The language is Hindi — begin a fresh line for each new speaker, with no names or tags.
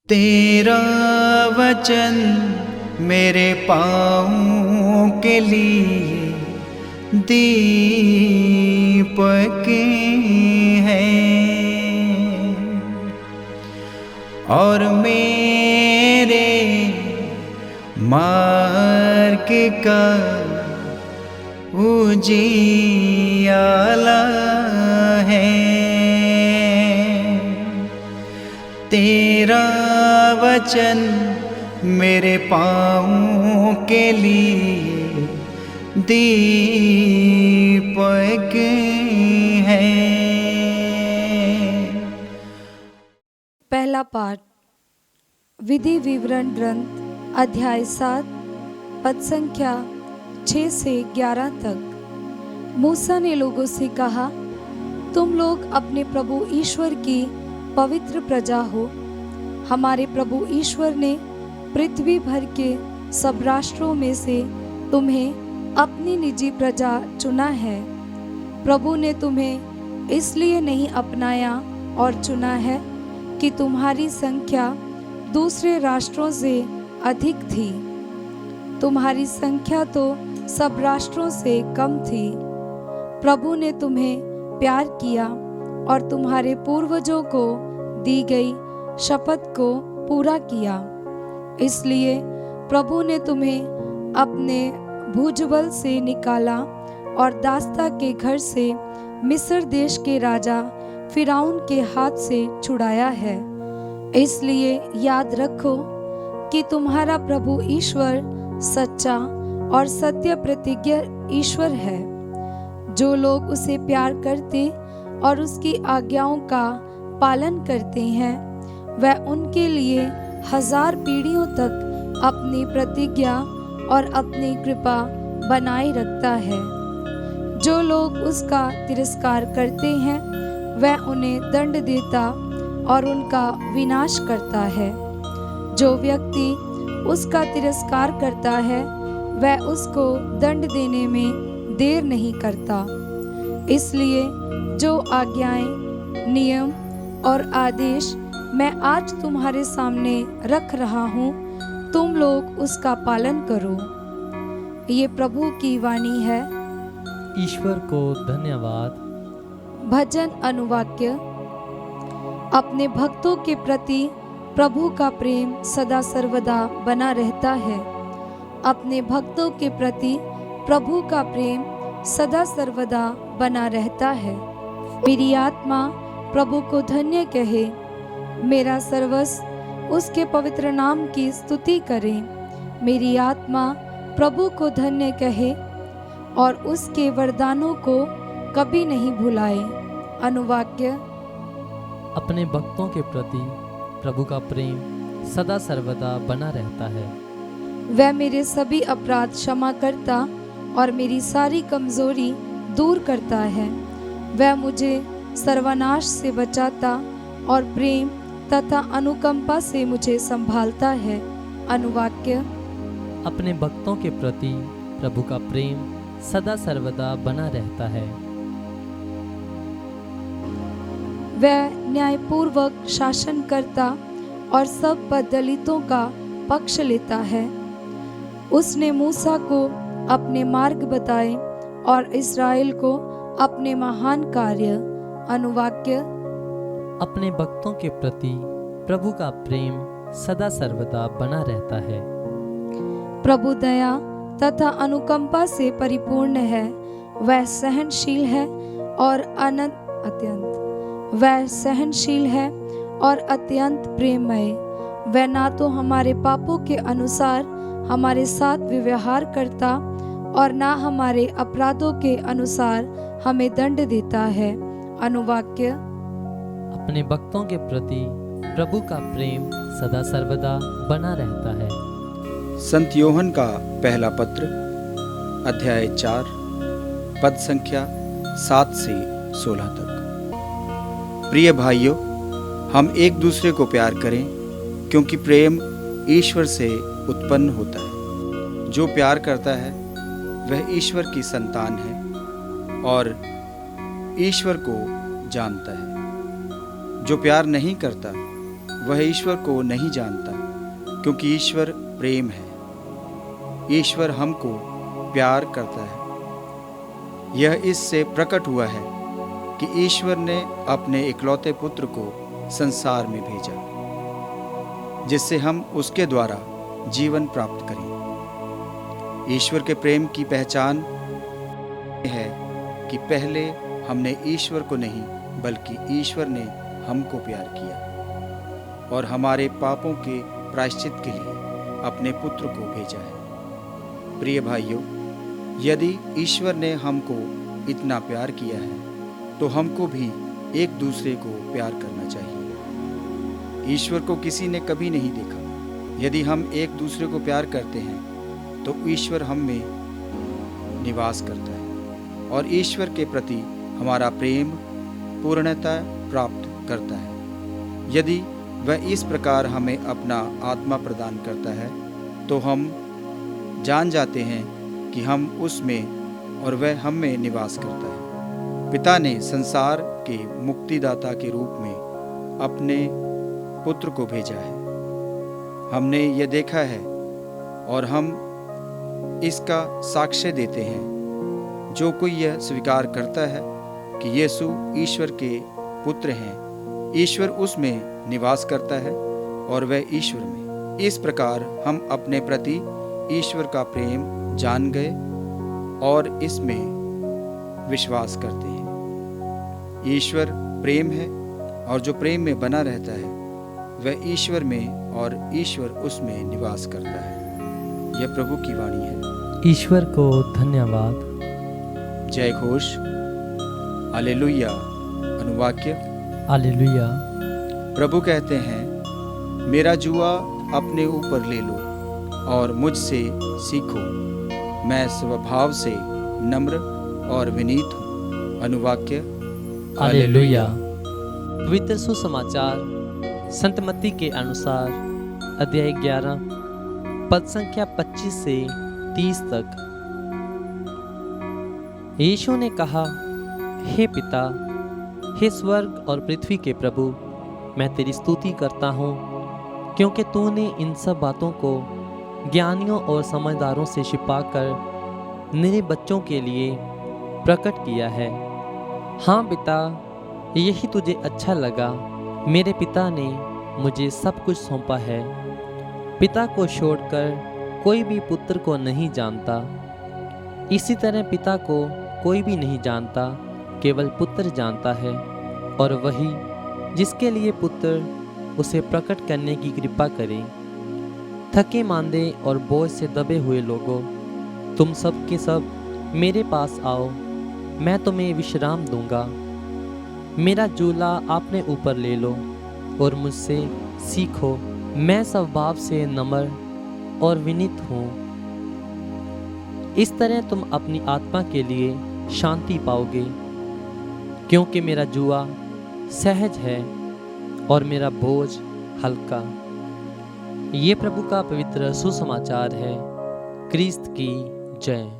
तेरा वचन मेरे पाँवों के लिए दीपक है और मेरे मार्ग का उजियाला है। तेरा वचन मेरे पाँवों के लिए दीपक है।
पहला पाठ विधि विवरण ग्रंथ अध्याय 7 पद संख्या 6 से 11 तक। मूसा ने लोगों से कहा, तुम लोग अपने प्रभु ईश्वर की पवित्र प्रजा हो। हमारे प्रभु ईश्वर ने पृथ्वी भर के सब राष्ट्रों में से तुम्हें अपनी निजी प्रजा चुना है। प्रभु ने तुम्हें इसलिए नहीं अपनाया और चुना है कि तुम्हारी संख्या दूसरे राष्ट्रों से अधिक थी। तुम्हारी संख्या तो सब राष्ट्रों से कम थी। प्रभु ने तुम्हें प्यार किया और तुम्हारे पूर्वजों को दी गई शपथ को पूरा किया। इसलिए प्रभु ने तुम्हें अपने भुजबल से निकाला और दास्ता के घर से मिस्र देश के राजा फिरौन के हाथ से छुड़ाया है। इसलिए याद रखो कि तुम्हारा प्रभु ईश्वर सच्चा और सत्य प्रतिज्ञ ईश्वर है। जो लोग उसे प्यार करते और उसकी आज्ञाओं का पालन करते हैं, वह उनके लिए 1000 पीढ़ियों तक अपनी प्रतिज्ञा और अपनी कृपा बनाए रखता है। जो लोग उसका तिरस्कार करते हैं, वह उन्हें दंड देता और उनका विनाश करता है। जो व्यक्ति उसका तिरस्कार करता है, वह उसको दंड देने में देर नहीं करता। इसलिए जो आज्ञाएं, नियम और आदेश मैं आज तुम्हारे सामने रख रहा हूँ, तुम लोग उसका पालन करो। ये प्रभु की वाणी है।
ईश्वर को धन्यवाद।
भजन अनुवाक्य। अपने भक्तों के प्रति प्रभु का प्रेम सदा सर्वदा बना रहता है। अपने भक्तों के प्रति प्रभु का प्रेम सदा सर्वदा बना रहता है। मेरी आत्मा प्रभु को धन्य कहे। मेरा सर्वस्व उसके पवित्र नाम की स्तुति करे। मेरी आत्मा प्रभु को धन्य कहे और उसके वरदानों को कभी नहीं भुलाए। अनुवाक्य।
अपने भक्तों के प्रति प्रभु का प्रेम सदा सर्वदा बना रहता है।
वह मेरे सभी अपराध क्षमा करता और मेरी सारी कमजोरी दूर करता है। वह मुझे सर्वनाश से बचाता और प्रेम तथा अनुकंपा से मुझे संभालता है। अनुवाक्य।
अपने भक्तों के प्रति प्रभु का प्रेम सदा सर्वदा बना रहता है।
वह न्यायपूर्वक शासन करता और सब दलितों का पक्ष लेता है। उसने मूसा को अपने मार्ग बताए और इस्राएल को अपने महान कार्य। अनुवाक्य।
अपने भक्तों के प्रति प्रभु का प्रेम सदा सर्वदा बना रहता है।
प्रभु दया तथा अनुकंपा से परिपूर्ण है। वह सहनशील है और अत्यंत प्रेममय। वह ना तो हमारे पापों के अनुसार हमारे साथ व्यवहार करता और ना हमारे अपराधों के अनुसार हमें दंड देता है। अनुवाक्य।
अपने भक्तों के प्रति प्रभु का प्रेम सदा सर्वदा बना रहता है।
संत योहन का पहला पत्र अध्याय 4 पद संख्या 7 से 16 तक। प्रिय भाइयों, हम एक दूसरे को प्यार करें, क्योंकि प्रेम ईश्वर से उत्पन्न होता है। जो प्यार करता है वह ईश्वर की संतान है और ईश्वर को जानता है। जो प्यार नहीं करता वह ईश्वर को नहीं जानता, क्योंकि ईश्वर प्रेम है। ईश्वर हमको प्यार करता है। यह इससे प्रकट हुआ है कि ईश्वर ने अपने इकलौते पुत्र को संसार में भेजा, जिससे हम उसके द्वारा जीवन प्राप्त करें। ईश्वर के प्रेम की पहचान है कि पहले हमने ईश्वर को नहीं, बल्कि ईश्वर ने हमको प्यार किया और हमारे पापों के प्रायश्चित के लिए अपने पुत्र को भेजा है। प्रिय भाइयों, यदि ईश्वर ने हमको इतना प्यार किया है, तो हमको भी एक दूसरे को प्यार करना चाहिए। ईश्वर को किसी ने कभी नहीं देखा। यदि हम एक दूसरे को प्यार करते हैं, तो ईश्वर हम में निवास करता है और ईश्वर के प्रति हमारा प्रेम पूर्णता प्राप्त करता है। यदि वह इस प्रकार हमें अपना आत्मा प्रदान करता है, तो हम जान जाते हैं कि हम उसमें और वह हम में निवास करता है। पिता ने संसार के मुक्तिदाता के रूप में अपने पुत्र को भेजा है। हमने यह देखा है और हम इसका साक्ष्य देते हैं। जो कोई यह स्वीकार करता है कि यीशु ईश्वर के पुत्र हैं, ईश्वर उसमें निवास करता है और वह ईश्वर में। इस प्रकार हम अपने प्रति ईश्वर का प्रेम जान गए और इसमें विश्वास करते हैं। ईश्वर प्रेम है और जो प्रेम में बना रहता है, वह ईश्वर में और ईश्वर उसमें निवास करता है। यह प्रभु की वाणी है।
ईश्वर को धन्यवाद।
जय घोष। हालेलुया। अनुवाक्य।
हालेलुया।
प्रभु कहते हैं, मेरा जुआ अपने ऊपर ले लो और मुझसे सीखो, मैं स्वभाव से नम्र और विनीत हूँ। अनुवाक्य।
हालेलुया। पवित्र सुसमाचार संत मत्ती के अनुसार अध्याय 11 पद संख्या 25 से 30 तक। यीशु ने कहा, हे पिता, हे स्वर्ग और पृथ्वी के प्रभु, मैं तेरी स्तुति करता हूँ, क्योंकि तूने इन सब बातों को ज्ञानियों और समझदारों से छिपाकर मेरे बच्चों के लिए प्रकट किया है। हाँ पिता, यही तुझे अच्छा लगा। मेरे पिता ने मुझे सब कुछ सौंपा है। पिता को छोड़कर कोई भी पुत्र को नहीं जानता। इसी तरह पिता को कोई भी नहीं जानता, केवल पुत्र जानता है, और वही जिसके लिए पुत्र उसे प्रकट करने की कृपा करे। थके मांदे और बोझ से दबे हुए लोगों, तुम सब के सब मेरे पास आओ, मैं तुम्हें विश्राम दूंगा। मेरा झूला आपने ऊपर ले लो और मुझसे सीखो, मैं स्वभाव से नम्र और विनीत हूँ। इस तरह तुम अपनी आत्मा के लिए शांति पाओगे, क्योंकि मेरा जुआ सहज है और मेरा बोझ हल्का। ये प्रभु का पवित्र सुसमाचार है। क्रिस्त की जय।